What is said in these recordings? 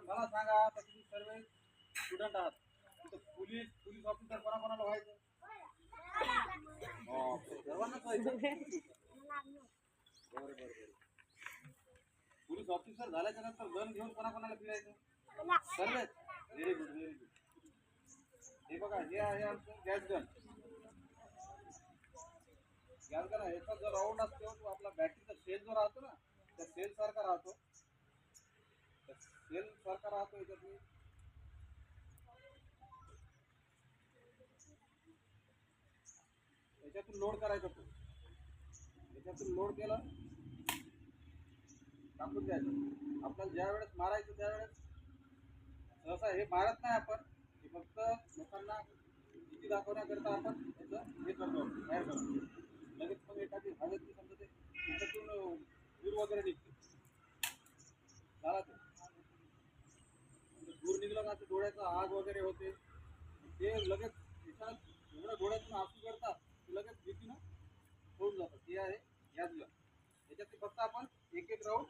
मला सांगा आता तुम्ही सर्व स्टुडंट आहात तर पोलीस पोलीस ऑफिसर कोणाकोणाला व्हायचं? सर्वांनाच व्हायचं. बरं बरं बरं. पोलीस ऑफिसर झाल्याच्या नंतर गन घेऊन कोणाकोणाला फिरायचं? सर्वच. Very good very good. हे बघा हे आहे आमचं गॅस गन. गॅस गन याचा जो राऊंड असतो तो आपला बॅटरीचा सेल जो राहतो ना त्या सेल सारखा राहतो. सेल सारखा राहतो याच्यात याच्यातून लोड करायचा तो. याच्यातून लोड केला टाकून द्यायचं. आपल्याला ज्या वेळेस मारायचं त्यावेळेस सहसा हे मारत नाही आपण. हे फक्त लोकांना भीती दाखवण्याकरता आपण याचं हे करतो तयार करतो. लगेच मग एखादी हवेतली समजा ते त्याच्यातून धूर वगैरे निघते. झाला ते धूर निघलं का ते डोळ्याचा आग वगैरे होते. ते लगेच त्याच्यात एवढ्या डोळ्यातून आसू करतात ते लगेच भीतीनं होऊन जातात. ते आहे गॅस गन. याच्यात फक्त आपण एक एक राऊंड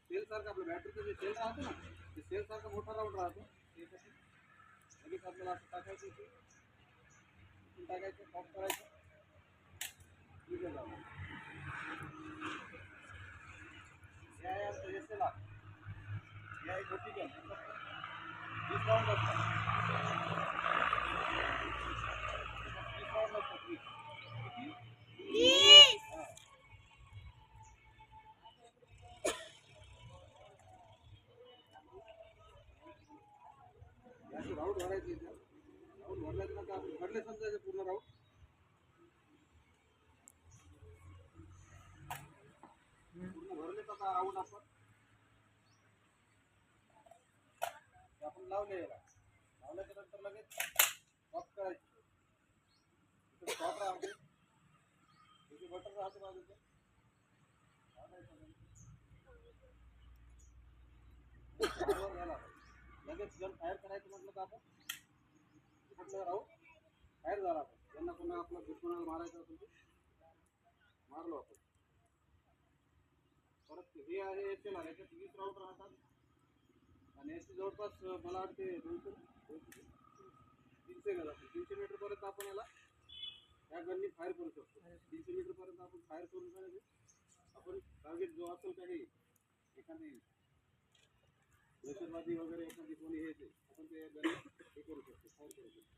सेल सारखं आपलं बॅटरीचं जे सेल राहतो ना ते सेल सारखं मोठा राऊंड राहतो. त्यासाठी लगेच आपल्याला असं टाकायचं ते टाकायचं ऑफ करायचं निघून जाणार. हे आहे आमचं हे सेल आहे. हे आहे मोठी गन. 20 राऊंड असतात. 20 राऊंड असतात. 20 किती? हां. याची राऊंड भरायची इथं. राऊंड भरल्याच्या नंतर आपण भरले समजायचे पूर्ण राऊंड. पूर्ण भरले तर राऊंड आपण लावले याला. लावल्याच्या नंतर लगेच ऑफ करायची. इथं स्टॉप राहते. त्याची बटन राहते बाजूचं. झाला लगेच गन फायर करायचं म्हटलं तर आपण म्हटलं राहून फायर झाला. आपण त्यांना पुन्हा आपलं दुश्मनाला मारायचं असेल तर मारलो आपण. परत हे आहे एच एल आहे. याच्यात 20 राऊंड राहतात आणि याची जवळपास मला वाटते 300 गज असते. 300 मीटर पर्यंत आपण याला या गननी फायर करू शकतो. 300 मीटर पर्यंत आपण फायर करून करायचे. आपण टार्गेट जो असेल काही एखादी दहशतवादी वगैरे एखादी कोणी हे आपण ते हे करू शकतो फायर करू शकतो.